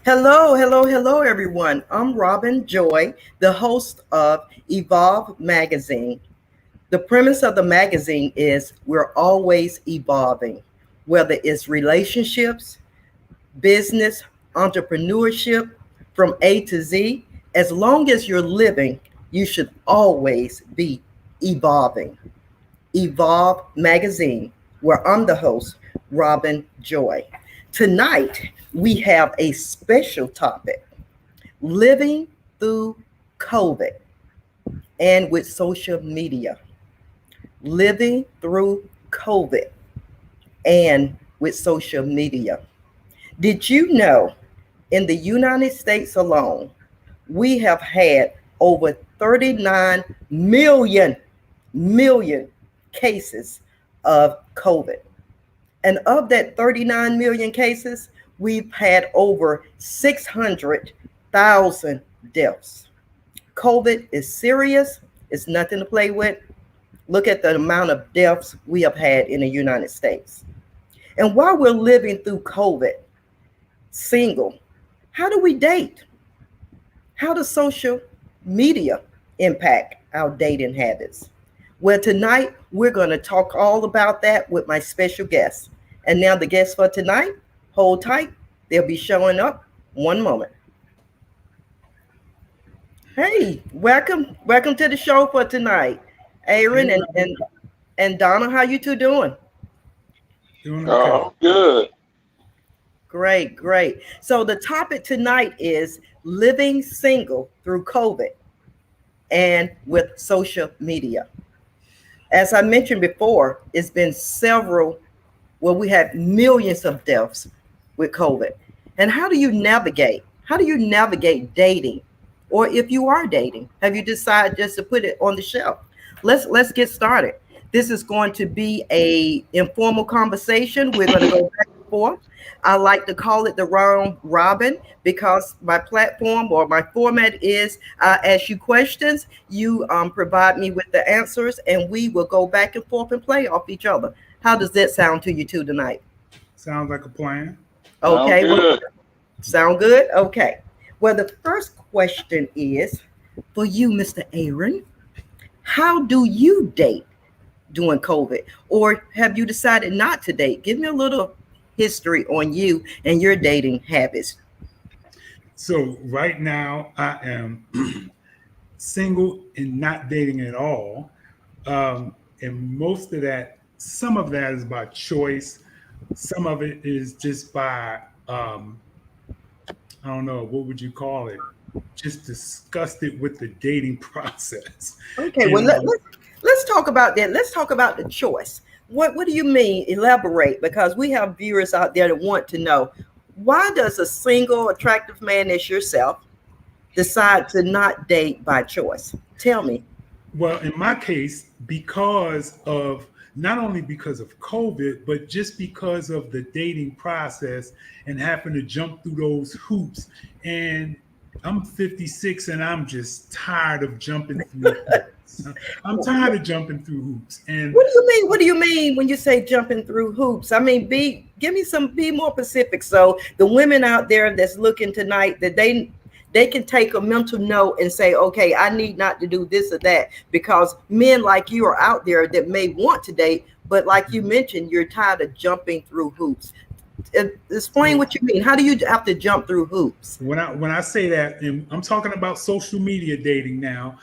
Hello, hello, hello, everyone. I'm Robin Joy, the host of Evolve Magazine. The premise of the magazine is we're always evolving, whether it's relationships, business, entrepreneurship, from A to Z. As long as you're living, you should always be evolving. Evolve Magazine, where I'm the host, Robin Joy. Tonight, we have a special topic: living through COVID and with social media. Living through COVID and with social media. Did you know in the United States alone, we have had over 39 million cases of COVID? And of that 39 million cases, we've had over 600,000 deaths. COVID is serious, it's nothing to play with. Look at the amount of deaths we have had in the United States. And while we're living through COVID, single, how do we date? How does social media impact our dating habits? Well, tonight we're going to talk all about that with my special guest. And now, the guest for tonight, hold tight, they'll be showing up one moment. Hey, welcome to the show for tonight, Aaron Hey, and Donna. How you two doing? doing okay. Oh, good. Great, great. So the topic tonight is living single through COVID and with social media. As I mentioned before, it's been several, well, we had millions of deaths with COVID. And how do you navigate? How do you navigate dating? Or if you are dating, have you decided just to put it on the shelf? Let's get started. This is going to be a informal conversation. We're going to go back and forth. I like to call it the round robin because my platform or my format is ask you questions, you provide me with the answers, and we will go back and forth and play off each other. How does that sound to you two tonight? Sounds like a plan. Sound Okay, well, good. sound good? Okay. Well, the first question is for you, Mr. Aaron. How do you date during COVID? Or have you decided not to date? Give me a little history on you and your dating habits. So right now I am single and not dating at all. And most of that, some of that is by choice. Some of it is just by I don't know, what would you call it? Just disgusted with the dating process. Okay, well And let's talk about that. Let's talk about the choice. What do you mean? Elaborate, because we have viewers out there that want to know why does a single attractive man as yourself decide to not date by choice? Tell me. Well, in my case, because of not only because of COVID, but just because of the dating process and having to jump through those hoops. And I'm 56 and I'm just tired of jumping through hoops. I'm tired of jumping through hoops. And What do you mean? What do you mean when you say jumping through hoops? I mean, be more specific so the women out there that's looking tonight that they can take a mental note and say, okay, I need not to do this or that because men like you are out there that may want to date, but like you mentioned, you're tired of jumping through hoops. Explain so what you mean. How do you have to jump through hoops? when I say that, and I'm talking about social media dating now,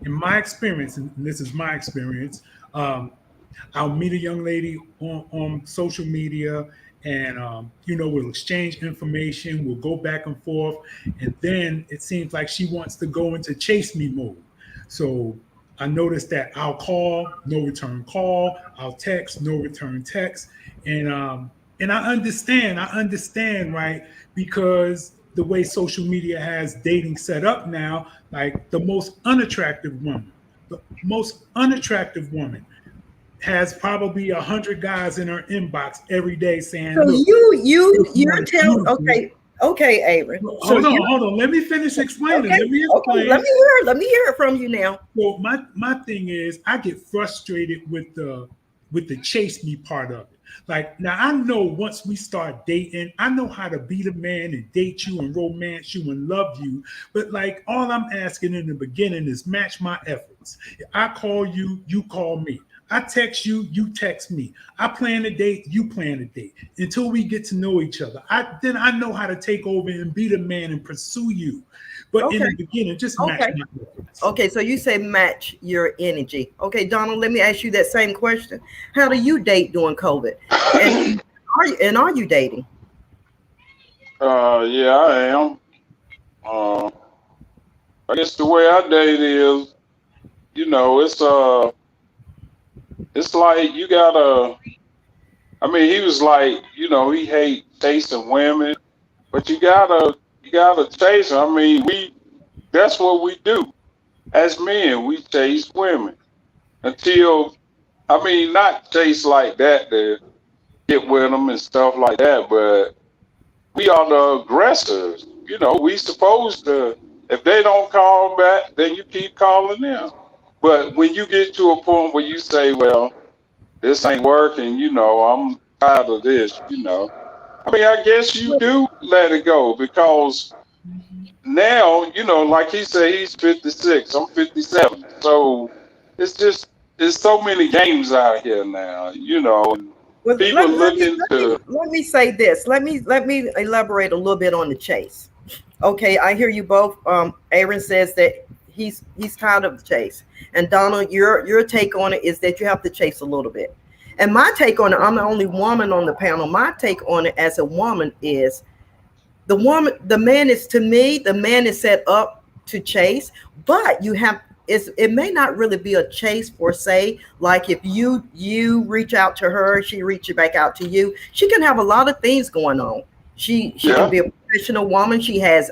in my experience, and this is my experience, um, I'll meet a young lady on social media, and we'll exchange information, we'll go back and forth, and then it seems like she wants to go into chase me mode. So I noticed that I'll call, no return call, I'll text, no return text, and I understand, right? Because the way social media has dating set up now, like the most unattractive woman has probably 100 guys in her inbox every day saying, So "Look, this you're one is telling, beautiful." okay, Aaron. So Hold on, you hold on. Let me finish explaining. okay, Let me okay, explain. let me hear it from you now. So my thing is, I get frustrated with the chase me part of it. Like now, I know once we start dating, I know how to be the man and date you and romance you and love you. But like all I'm asking in the beginning is match my efforts. I call you, you call me. I text you, you text me. I plan a date, you plan a date until we get to know each other. Then I know how to take over and be the man and pursue you. But in Okay. the beginning, just match Okay. my efforts. Okay. So you say match your energy. Okay, Donald, let me ask you that same question. How do you date during COVID? And are you dating? Yeah, I am. Uh, I guess the way I date is, you know, it's like you gotta. I mean, he was like, you know, he hate chasing women, but you gotta chase 'em. I mean, that's what we do as men. We chase women until, I mean, not chase like that to get with them and stuff like that, but we are the aggressors. You know, we supposed to. If they don't call back, then you keep calling them. But when you get to a point where you say, "Well, this ain't working," you know, I'm tired of this. You know, I mean, I guess you do let it go because now, you know, like he said, he's 56. I'm 57. So it's just there's so many games out here now. You know, and Well, people looking to. let me say this. Let me elaborate a little bit on the chase. Okay, I hear you both. Aaron says that he's tired of the chase, and Donald, your take on it is that you have to chase a little bit. And my take on it, I'm the only woman on the panel. My take on it as a woman is the man is, to me, the man is set up to chase, but it may not really be a chase per se. Like if you reach out to her, she reaches back out to you. She can have a lot of things going on. She can Yeah, be a professional woman. She has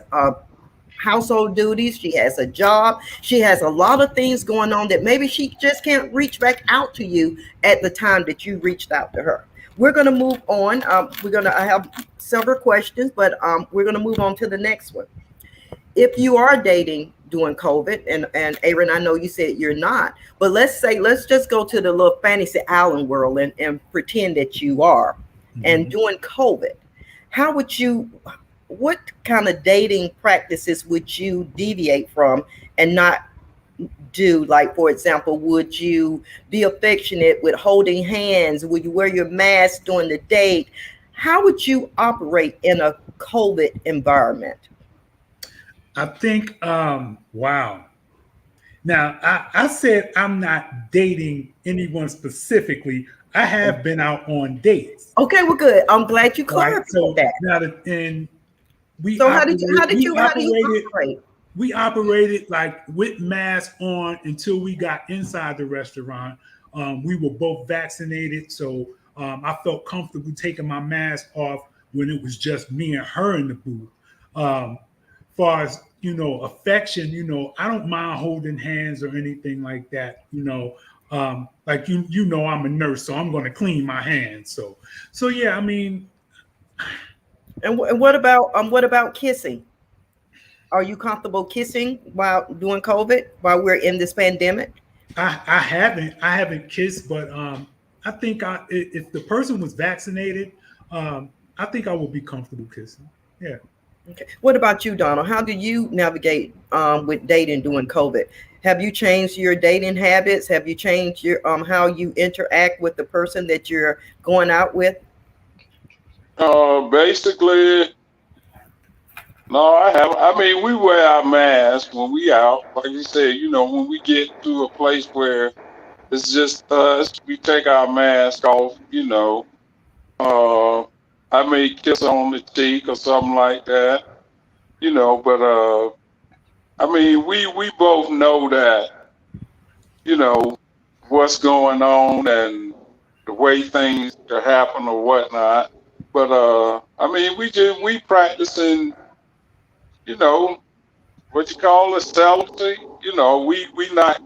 household duties. She has a job. She has a lot of things going on that maybe she just can't reach back out to you at the time that you reached out to her. We're going to move on. I have several questions, but we're going to move on to the next one. If you are dating during COVID, and Aaron, I know you said you're not, but let's just go to the little fantasy island world and pretend that you are. And Mhm. during COVID, how would you, what kind of dating practices would you deviate from and not do? Like, for example, would you be affectionate with holding hands? Would you wear your mask during the date? How would you operate in a COVID environment? I think, wow. Now, I said I'm not dating anyone specifically. I have been out on dates, Okay, well, good. I'm glad you right? clarified So that. now that and we So how do you operated operate? we operated like with masks on until we got inside the restaurant. We were both vaccinated, so I felt comfortable taking my mask off when it was just me and her in the booth. Far as affection, I don't mind holding hands or anything like that. Like I'm a nurse, so I'm going to clean my hands. So yeah, I mean, And what about kissing? Are you comfortable kissing while doing COVID, while we're in this pandemic? I haven't kissed, but I think if the person was vaccinated, I think I would be comfortable kissing. Yeah. Okay. What about you, Donald? How do you navigate with dating during COVID? Have you changed your dating habits? Have you changed your how you interact with the person that you're going out with? basically, no, I have. I mean, we wear our masks when we out. Like you said, you know, when we get to a place where it's just us, we take our mask off. You know, uh, I may kiss her on the cheek or something like that. You know, but I mean, we both know that. You know what's going on and the way things could happen or whatnot. But I mean, we practicing. You know what you call it, celibacy. You know, we not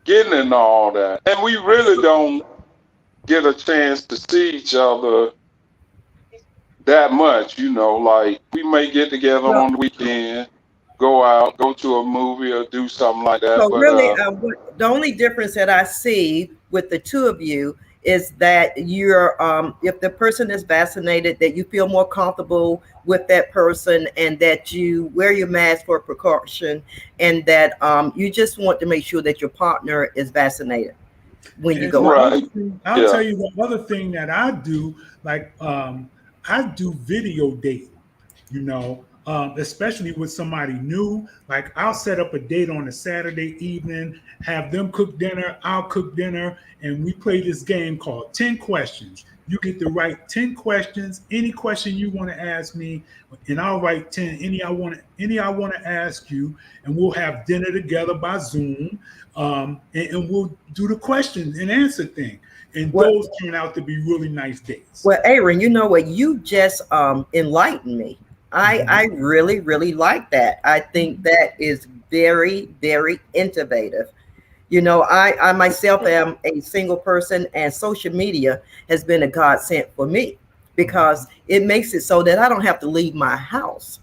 getting into all that, and we really don't get a chance to see each other that much. You know, like we may get together Well, on the weekend, go out, go to a movie or do something like that. so But really, the only difference that I see with the two of you is that you're if the person is vaccinated, that you feel more comfortable with that person, and that you wear your mask for precaution, and that you just want to make sure that your partner is vaccinated when you And go the out. other Right. thing, I'll Yeah. tell you the other thing that I do, like I do video dating, you know, especially with somebody new. Like I'll set up a date on a Saturday evening, have them cook dinner, I'll cook dinner, and we play this game called 10 questions. You get to write 10 questions, any question you want to ask me, and I'll write 10, any I want to ask you, and we'll have dinner together by Zoom. And we'll do the question and answer thing. And Well, those turn out to be really nice dates. well, Aaron, you know what? You just enlightened me. I really, really like that. I think that is very, very innovative. You know, I myself am a single person, and social media has been a godsend for me because it makes it so that I don't have to leave my house.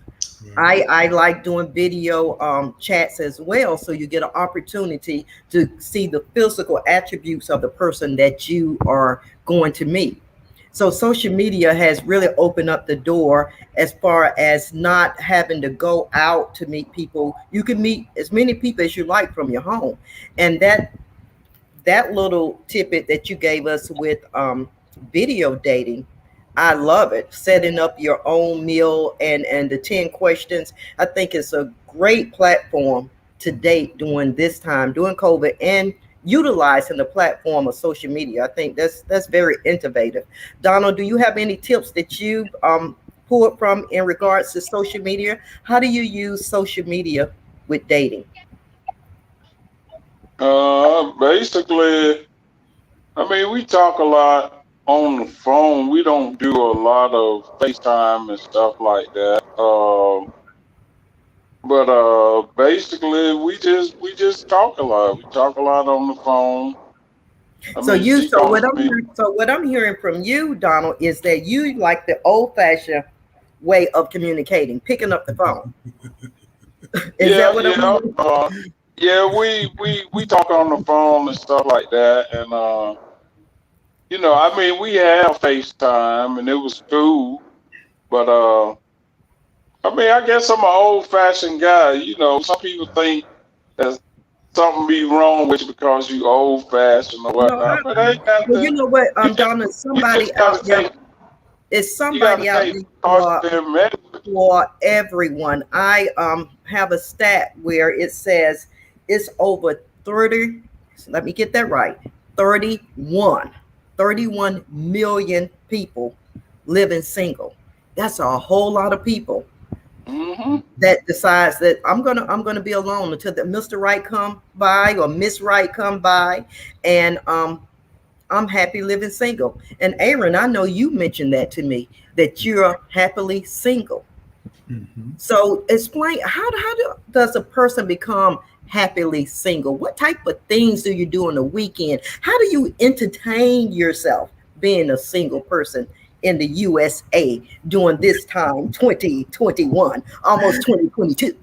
I like doing video chats as well, so you get an opportunity to see the physical attributes of the person that you are going to meet. So social media has really opened up the door as far as not having to go out to meet people. You can meet as many people as you like from your home, and that little tidbit that you gave us with video dating, I love it. Setting up your own meal and the 10 questions. I think it's a great platform to date during this time, during COVID, and utilizing the platform of social media. I think that's very innovative. Donald, do you have any tips that you pulled from in regards to social media? How do you use social media with dating? Basically, I mean, we talk a lot on the phone. We don't do a lot of FaceTime and stuff like that. But basically, we just talk a lot. We talk a lot on the phone. I So mean, you, she so talks what to I'm me. hearing, so what I'm hearing from you, Donald, is that you like the old-fashioned way of communicating, picking up the phone. Is that Yeah, what I'm yeah, hearing? yeah. We talk on the phone and stuff like that, and I mean, we have FaceTime, and it was cool. But I mean, I guess I'm an old-fashioned guy. Some people think that something be wrong with you because you old-fashioned or No, whatnot, but ain't well, you nothing. know what, You just Donald, you somebody just out gotta there, take is you gotta somebody out take there positive medicine. for everyone. I have a stat where it says it's over 30, let me get that right, 31, 31 million people living single. That's a whole lot of people Hmm. that decides that I'm gonna be alone until the Mr. Right come by or Miss Right come by, and I'm happy living single. And Aaron, I know you mentioned that to me, that you're happily single. Mhm. So explain does a person become happily single? What type of things do you do on the weekend? How do you entertain yourself being a single person in the USA during this time, 2021, almost 2022?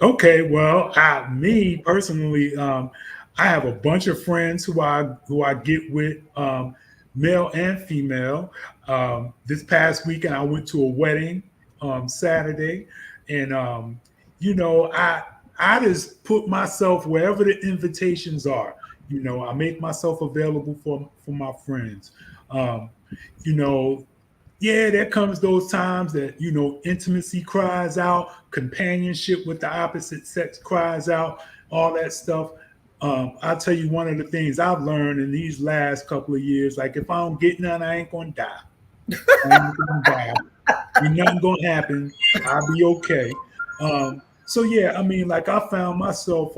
Okay, well, me personally, I have a bunch of friends who I get with, male and female. This past weekend, I went to a wedding Saturday, and I just put myself wherever the invitations are. I make myself available for my friends. Um, you know, yeah, there comes those times that intimacy cries out, companionship with the opposite sex cries out, all that stuff. I'll tell you one of the things I've learned in these last couple of years. Like if I don't get none, I ain't gonna die. I ain't gonna die. Ain't nothing gonna happen. I'll be okay. So yeah, I mean, like I found myself,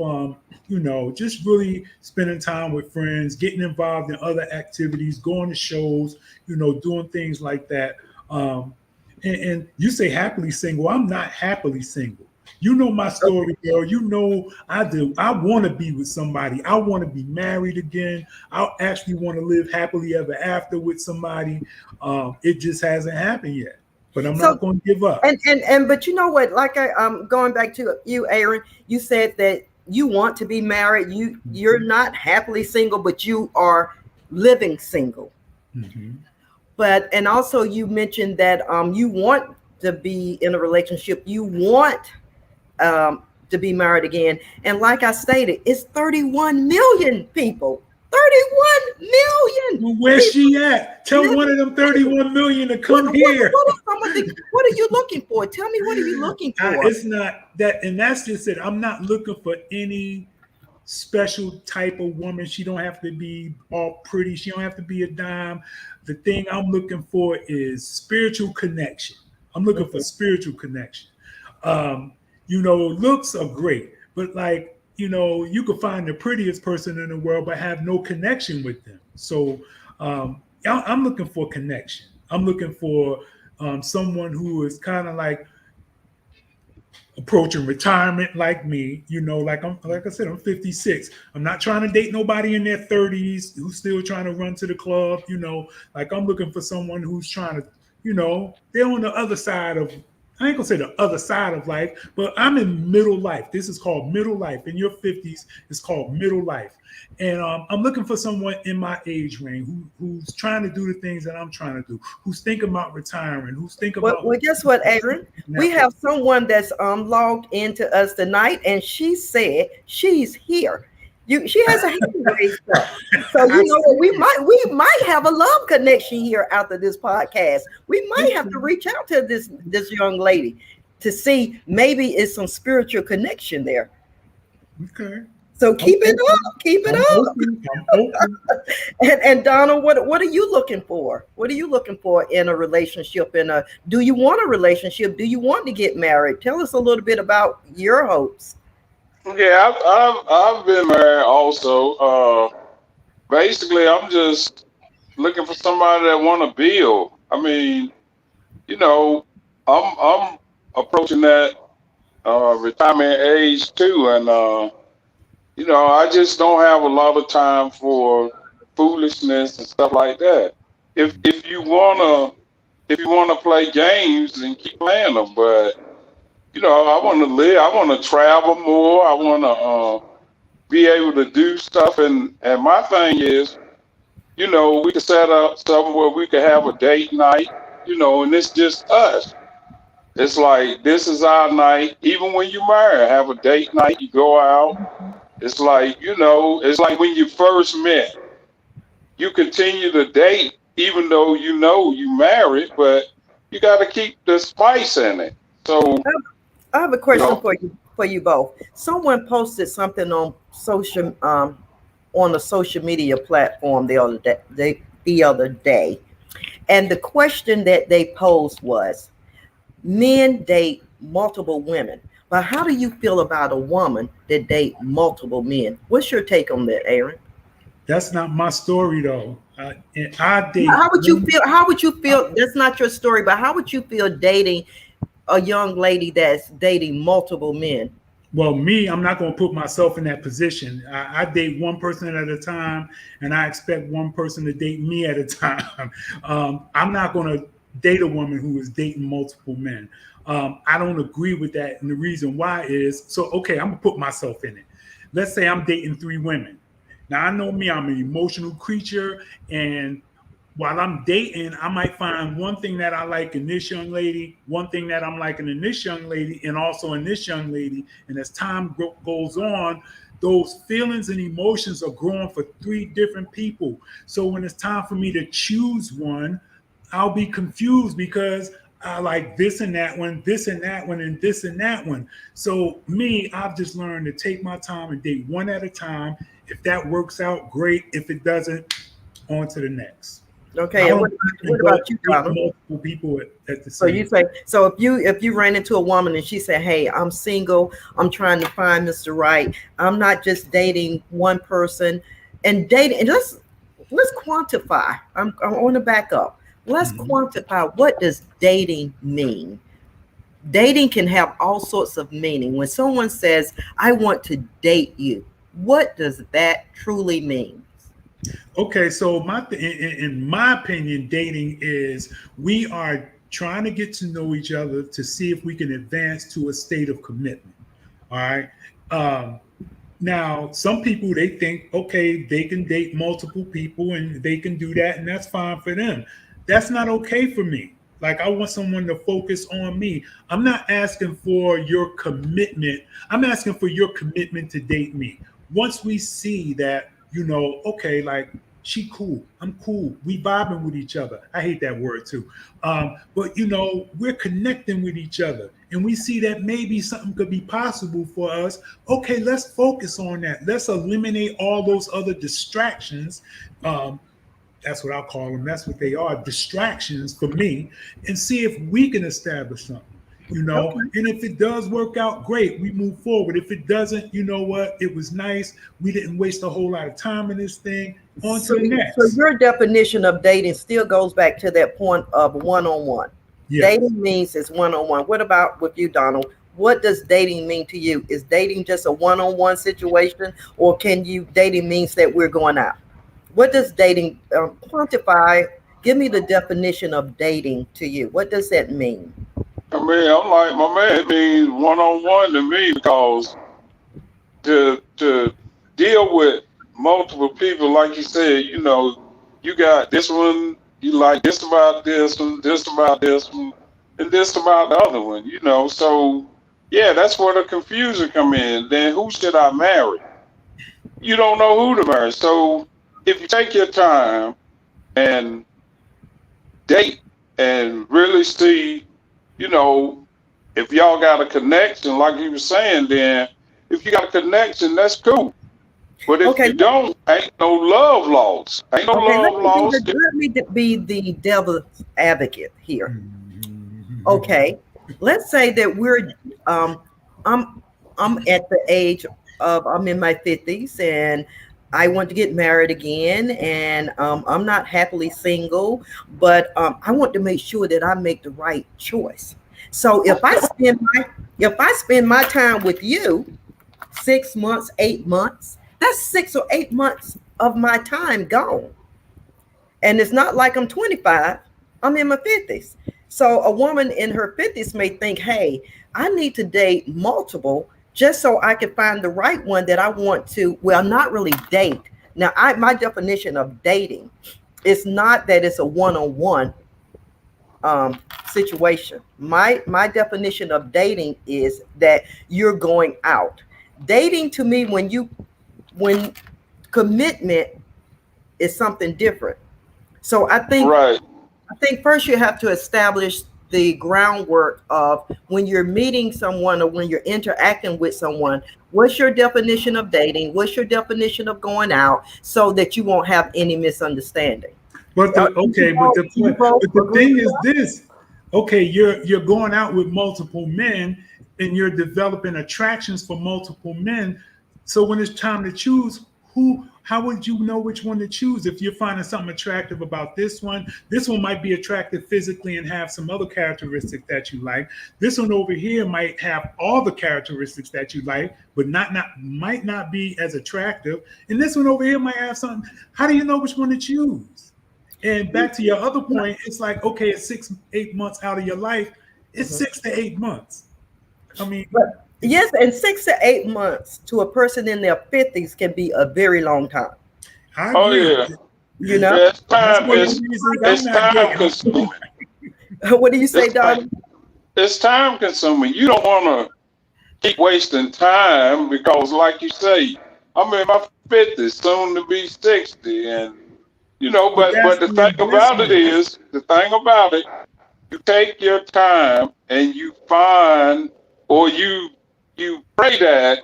just really spending time with friends, getting involved in other activities, going to shows, doing things like that. And you say happily single. I'm not happily single. You know my story, girl. You know I do. I want to be with somebody. I want to be married again. I actually want to live happily ever after with somebody. It just hasn't happened yet, but I'm So not going to give up. and but you know what? Like I'm going back to you, Aaron. You said that you want to be married. You're not happily single, but you are living single. Mhm. But and also you mentioned that you want to be in a relationship, you want to be married again. And like I stated, it's 31 million people. 31 million Well, where's people she at? Tell one of them 31 million to come here. what are you looking for? Tell me, what are you looking for? It's not that, and that's just it. I'm not looking for any special type of woman. She don't have to be all pretty. She don't have to be a dime. The thing I'm looking for is spiritual connection. I'm looking for spiritual connection. Um, looks are great, but like, you could find the prettiest person in the world, but have no connection with them. So I'm looking for connection. I'm looking for someone who is kind of like approaching retirement like me, like I said, I'm 56. I'm not trying to date nobody in their 30s who's still trying to run to the club, like I'm looking for someone who's trying to, they're on the other side of, I ain't gonna say the other side of life, but I'm in middle life. This is called middle life. In your 50s, it's called middle life. And I'm looking for someone in my age range who's trying to do the things that I'm trying to do, who's thinking about retiring, who's thinking about. Well, guess what, Aaron? We have someone that's logged into us tonight, and she said she's here. She has a hand raised up. So we might have a love connection here after this podcast. We might have to reach out to this young lady to see maybe it's some spiritual connection there. Okay. So keep it up. And Donald, what are you looking for? What are you looking for in a relationship? Do you want a relationship? Do you want to get married? Tell us a little bit about your hopes. Yeah, I've been married also. Basically, I'm just looking for somebody that want to build. I mean, I'm approaching that retirement age too, and I just don't have a lot of time for foolishness and stuff like that. If you wanna play games, then keep playing them. But I want to live. I want to travel more. I want to be able to do stuff. And my thing is, we could set up something where we could have a date night. And it's just us. It's like this is our night. Even when you marry, have a date night. You go out. It's like, it's like when you first met, you continue to date, even though you married, but you got to keep the spice in it. So I have a question for you both. Someone posted something on a social media platform the other day, and the question that they posed was, men date multiple women, but how do you feel about a woman that date multiple men? What's your take on that, Aaron? That's not my story though. I date. How would you feel? How would you feel? That's not your story, but how would you feel dating a young lady that's dating multiple men? Well, me, I'm not going to put myself in that position. I date one person at a time, and I expect one person to date me at a time. I'm not going to date a woman who is dating multiple men. I don't agree with that. And the reason why is, I'm going to put myself in it. Let's say I'm dating 3 women. Now, I know me, I'm an emotional creature. And while I'm dating, I might find one thing that I like in this young lady, one thing that I'm liking in this young lady, and also in this young lady. And as time goes on, those feelings and emotions are growing for 3 different people. So when it's time for me to choose one, I'll be confused because I like this and that one, this and that one, and this and that one. So me, I've just learned to take my time and date one at a time. If that works out, great. If it doesn't, on to the next. Okay, and what about you, Donald? Multiple people at the same. So you say, so if you ran into a woman and she said, "Hey, I'm single. I'm trying to find Mr. Right. I'm not just dating one person." And dating, and let's quantify. I want to back up. Let's quantify, what does dating mean? Dating can have all sorts of meaning. When someone says, "I want to date you," what does that truly mean? Okay, so in my opinion, dating is we are trying to get to know each other to see if we can advance to a state of commitment. All right. Now, some people, they think, okay, they can date multiple people and they can do that, and that's fine for them. That's not okay for me. Like, I want someone to focus on me. I'm not asking for your commitment. I'm asking for your commitment to date me. Once we see that, okay, like, she cool, I'm cool, we vibing with each other. I hate that word too. But we're connecting with each other, and we see that maybe something could be possible for us. Okay, let's focus on that. Let's eliminate all those other distractions. That's what I'll call them. That's what they are, distractions for me, and see if we can establish something. Okay. And if it does work out, great, we move forward. If it doesn't, you know what? It was nice. We didn't waste a whole lot of time in this thing. On to the next. So your definition of dating still goes back to that point of one-on-one. Yes. Dating means it's one-on-one. What about with you, Donald? What does dating mean to you? Is dating just a one-on-one situation, or dating means that we're going out? What does dating quantify? Give me the definition of dating to you. What does that mean? I mean, I'm like my man. It means one-on-one to me, because to deal with multiple people, like you said, you got this one, you like this about this one, this about this one, and this about the other one. So yeah, that's where the confusion come in. Then who should I marry? You don't know who to marry. So if you take your time and date and really see, if y'all got a connection, like you were saying, then if you got a connection, that's cool. But if you don't, ain't no love lost. Ain't no love lost. Let me be the devil's advocate here. Okay, let's say that I'm at the age of, I'm in my 50s, and I want to get married again, and I'm not happily single, but I want to make sure that I make the right choice. So if I spend my time with you 6 months, 8 months, that's 6 or 8 months of my time gone. And it's not like I'm 25, I'm in my 50s. So a woman in her 50s may think, hey, I need to date multiple just so I can find the right one that I want to, well, not really date. Now, my definition of dating is not that it's a one-on-one situation. My definition of dating is that you're going out. Dating to me, when commitment is something different. So I think first you have to establish the groundwork of when you're meeting someone or when you're interacting with someone, what's your definition of dating? What's your definition of going out, so that you won't have any misunderstanding? But the thing is this. Okay, you're going out with multiple men and you're developing attractions for multiple men. So when it's time to choose, how would you know which one to choose if you're finding something attractive about this one? This one might be attractive physically and have some other characteristics that you like. This one over here might have all the characteristics that you like, but might not be as attractive. And this one over here might have something. How do you know which one to choose? And back to your other point, it's like, okay, it's 6, 8 months out of your life. It's 6 to 8 months. I mean, yes, and 6 to 8 months to a person in their 50s can be a very long time. Oh yeah, it's time. It's time consuming. What do you say, Don? It's time consuming. You don't want to keep wasting time, because, like you say, I'm in my 50s, soon to be 60, and but the thing about it, you take your time and you find, or you pray that,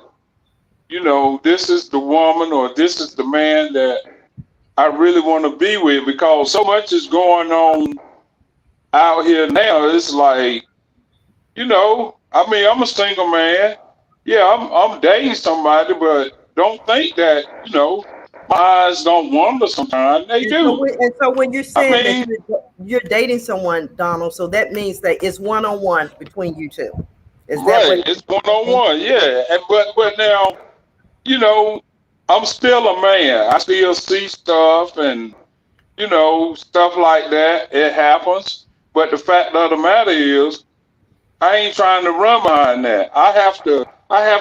this is the woman or this is the man that I really want to be with, because so much is going on out here now. It's like, I'm a single man. Yeah, I'm dating somebody, but don't think that, my eyes don't wander sometimes. They do. And so when you're saying that you're dating someone, Donald, so that means that it's one-on-one between you two. Is that right? It's one-on-one, yeah. But now, I'm still a man. I still see stuff and stuff like that. It happens. But the fact of the matter is, I ain't trying to run behind that. I have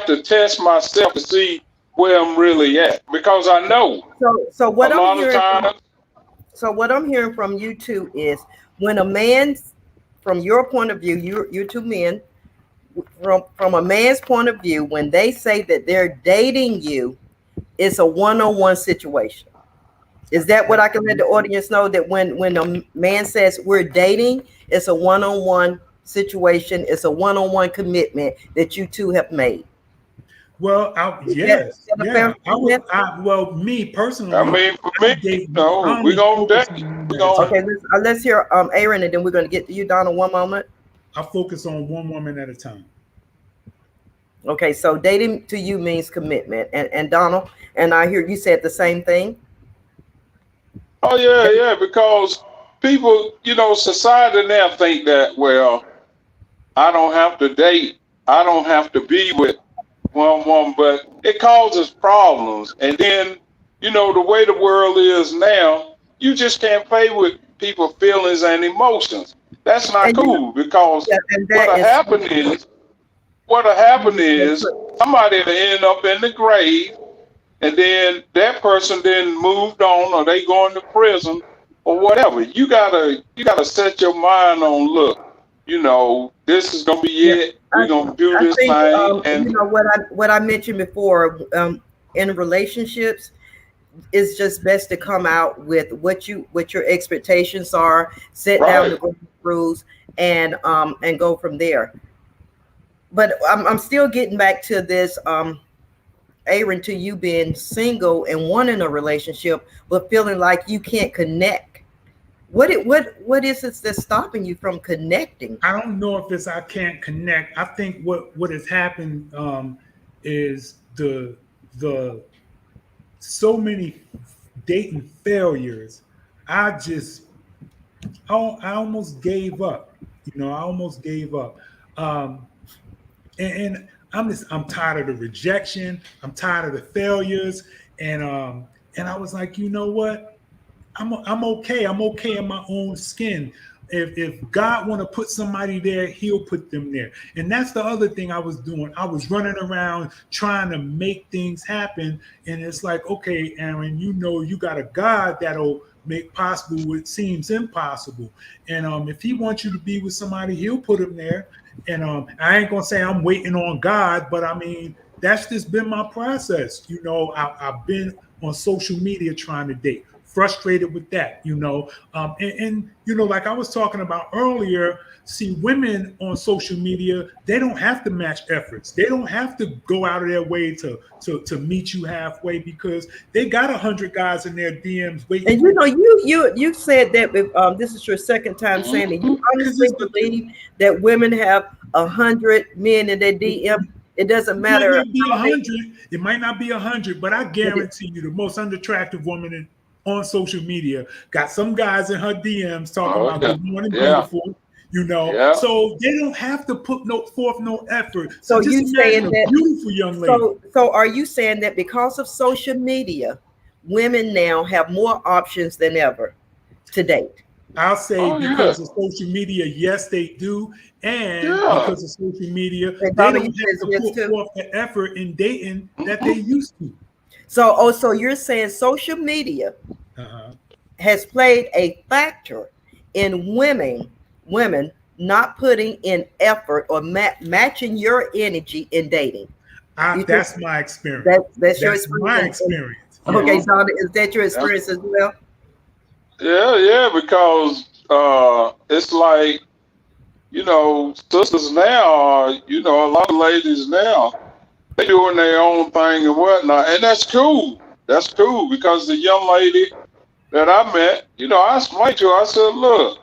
to test myself to see where I'm really at, because I know So a what I'm lot of hearing from, times. so what I'm hearing from you two is when a man, from your point of view, you're two men, from a man's point of view, when they say that they're dating you, it's a one-on-one situation. Is that what I can let the audience know, that when a man says we're dating, it's a one-on-one situation, it's a one-on-one commitment that you two have made? Well, Is yes, that a fair comment? well, me I personally, mean, for I me, date, I we only gonna focus date. on We one at a gonna. time. Okay, let's hear Aaron, and then we're going to get to you, Donna, one moment. I focus on one woman at a time. Okay, so dating to you means commitment, and Donald, and I hear you said the same thing. Oh yeah, yeah. Because people, society now think that, well, I don't have to date. I don't have to be with one woman, but it causes problems. And then, the way the world is now, you just can't play with people's feelings and emotions. That's not And cool, because yeah, and that what'll is happen is, what'll happen is somebody will end up in the grave, and then that person then moved on, or they going to prison or whatever. You gotta set your mind on, look, this is gonna be yeah. it. I, We're gonna do I this think thing, and what I mentioned before, in relationships, it's just best to come out with what your expectations are, set down right. the rules, and go from there. But I'm still getting back to this, Aaron, to you being single and wanting a relationship, but feeling like you can't connect. What is it that's stopping you from connecting? I don't know if it's I can't connect. I think what has happened is the so many dating failures. I just I almost gave up. I almost gave up. Um, and I'm tired of the rejection. I'm tired of the failures, and I was like, you know what? I'm okay. I'm okay in my own skin. If God want to put somebody there, He'll put them there. And that's the other thing I was doing. I was running around trying to make things happen, and it's like, okay, Aaron, you got a God that'll make possible what seems impossible. And if He wants you to be with somebody, He'll put them there. And I ain't gonna say I'm waiting on God, but I mean that's just been my process. I've been on social media trying to date, frustrated with that. Like I was talking about earlier. See, women on social media, they don't have to match efforts. They don't have to go out of their way to meet you halfway, because they got 100 guys in their DMs waiting. And you said that this is your second time saying it. You honestly believe that women have 100 men in their DM. It doesn't matter. It might not be 100. It might not be 100, but I guarantee you, the most unattractive woman on social media got some guys in her DMs talking about good morning, beautiful. Yeah. So they don't have to put forth no effort. So just you saying imagine a that beautiful young lady. So are you saying that because of social media, women now have more options than ever to date? I'll say because of social media, yes, they do. And because of social media, they don't have to put forth the effort in dating that they used to. So you're saying social media has played a factor in women not putting in effort or matching your energy in dating. That's my experience. That's your experience. My experience. Okay, Donna, is that your experience as well? Yeah, because it's like, sisters now, a lot of ladies now, they doing their own thing and whatnot, and that's cool. That's cool, because the young lady that I met, I explained to her, I said, look,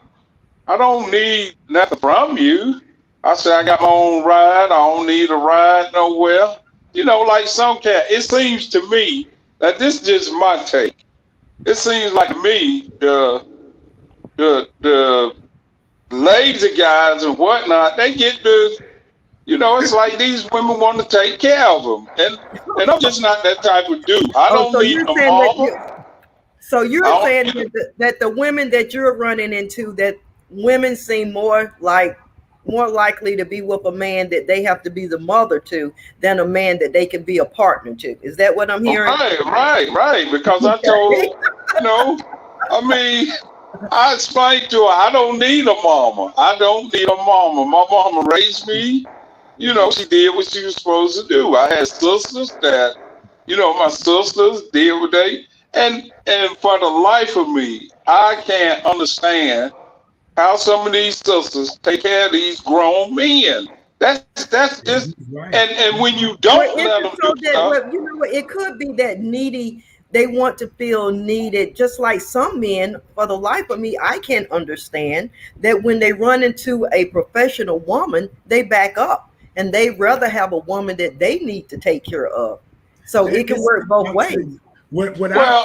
I don't need nothing from you. I said, I got my own ride. I don't need a ride nowhere. Like some cat, it seems to me that this is just my take. It seems like to me, the lazy guys and whatnot, they get it's like these women want to take care of them. And I'm just not that type of dude. I don't need a mama. So you're saying that the women that you're running into, that women seem more like more likely to be with a man that they have to be the mother to than a man that they can be a partner to. Is that what I'm hearing? Right. Because I told, I mean, I explained to her, I don't need a mama. I don't need a mama. My mama raised me. She did what she was supposed to do. I had sisters that, my sisters did what they, and for the life of me, I can't understand how some of these sisters take care of these grown men. That's just, Right. and when you don't let them do stuff. Well, it could be that needy. They want to feel needed, just like some men. For the life of me, I can't understand that when they run into a professional woman, they back up and they rather have a woman that they need to take care of. So it can work both ways. Well,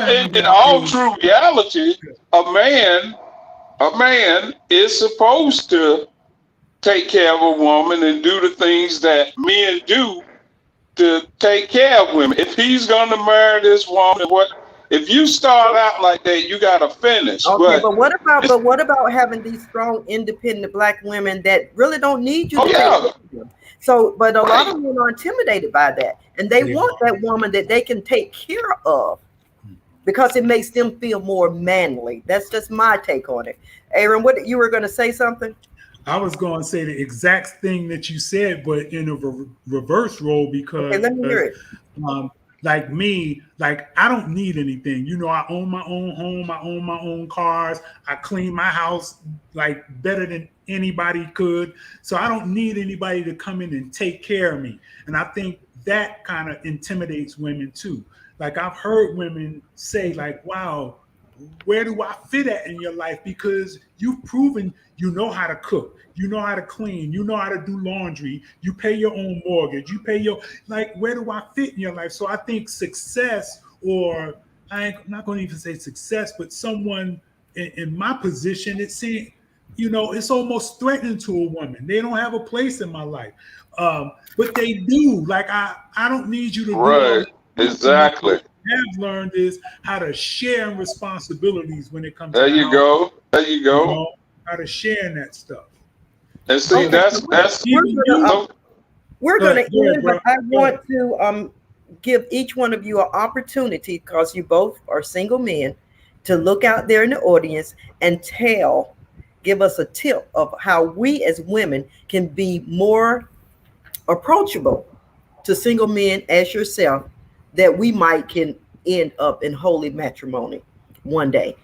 in all true reality, a man is supposed to take care of a woman and do the things that men do to take care of women. If he's gonna marry this woman, if you start out like that, you gotta finish. Okay, but what about having these strong, independent Black women that really don't need you to take care of them? So, but a lot of men are intimidated by that, and they want that woman that they can take care of because it makes them feel more manly. That's just my take on it. Aaron, what you were going to say something? I was going to say the exact thing that you said, but in a reverse role, because let me hear it. Like me, I don't need anything. I own my own home. I own my own cars. I clean my house better than anybody could. So I don't need anybody to come in and take care of me. And I think that kind of intimidates women too. I've heard women say wow, where do I fit at in your life? Because you've proven you know how to cook, you know how to clean, you know how to do laundry, you pay your own mortgage, you pay your, where do I fit in your life? So I think success, or I'm not going to even say success, but someone in my position, it seems, it's almost threatening to a woman. They don't have a place in my life. But they do. I don't need you to do exactly. What I've learned is how to share responsibilities when it comes to you go. There you go. How to share in that stuff. And see, that's we're gonna end, but I want to give each one of you an opportunity, because you both are single men, to look out there in the audience and give us a tip of how we as women can be more approachable to single men as yourself, that we can end up in holy matrimony one day.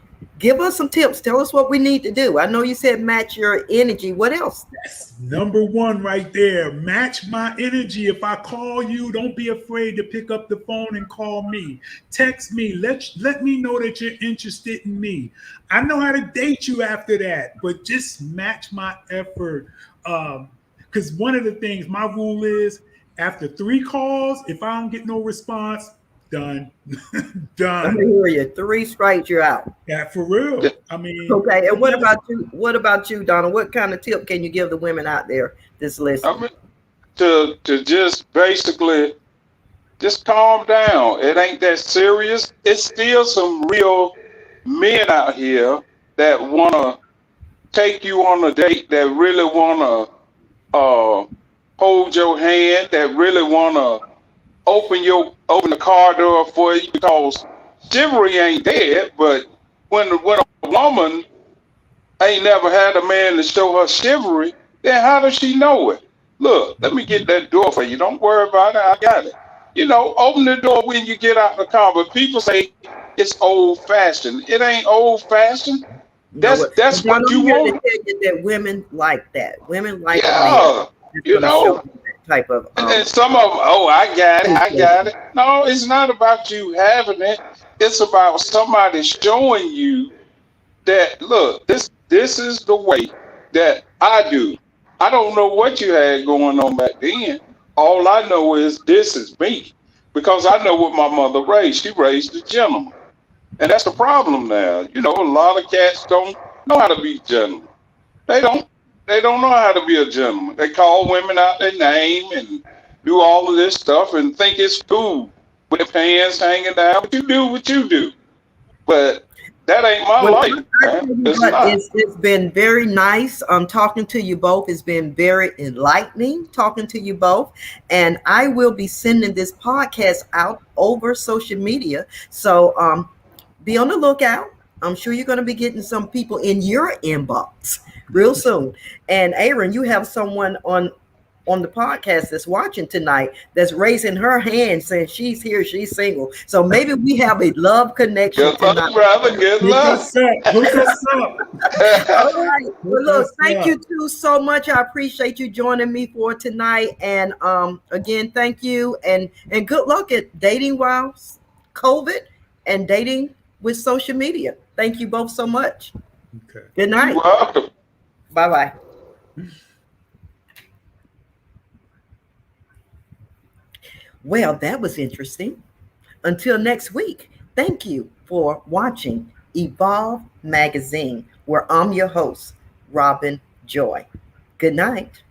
Give us some tips. Tell us what we need to do. I know you said match your energy. What else? That's number one right there. Match my energy. If I call you, don't be afraid to pick up the phone and call me. Text me. Let me know that you're interested in me. I know how to date you after that, but just match my effort. Because one of the things, my rule is, after 3 calls, if I don't get no response, done. Done. Let me hear you. 3 strikes, you're out. Yeah, for real. I mean. Okay. And what about you? What about you, Donna? What kind of tip can you give the women out there this listen? I mean, to just basically just calm down. It ain't that serious. It's still some real men out here that wanna take you on a date, that really wanna hold your hand, that really wanna open the car door for you, because chivalry ain't dead. But when a woman ain't never had a man to show her chivalry, then how does she know it? Look, let me get that door for you. Don't worry about it. I got it. Open the door when you get out the car. But people say it's old fashioned. It ain't old fashioned. That's what you want. To tell you that women like that. Women like type of and some of them, I got it. No, it's not about you having it. It's about somebody showing you that, look, this is the way that I do. I don't know what you had going on back then. All I know is this is me, because I know what my mother raised. She raised a gentleman, and that's the problem now. A lot of cats don't know how to be gentlemen. They don't know how to be a gentleman. They call women out their name and do all of this stuff and think it's cool with their pants hanging down. But you do what you do. But That ain't my Well, life, I tell man. you It's what, not. it's been very nice talking to you both. It's been very enlightening talking to you both. And I will be sending this podcast out over social media. So be on the lookout. I'm sure you're going to be getting some people in your inbox real soon. And Aaron, you have someone on the podcast that's watching tonight that's raising her hand saying she's here, she's single. So maybe we have a love connection Good luck, tonight. brother. Good Hook luck. us up. Hook us up. All right. Well, Hook look, us thank up. you two so much. I appreciate you joining me for tonight. And again, thank you and good luck at dating while COVID and dating with social media. Thank you both so much. Okay. Good You're night. welcome. Bye-bye. Well, that was interesting. Until next week, thank you for watching Evolve Magazine, where I'm your host, Robin Joy. Good night.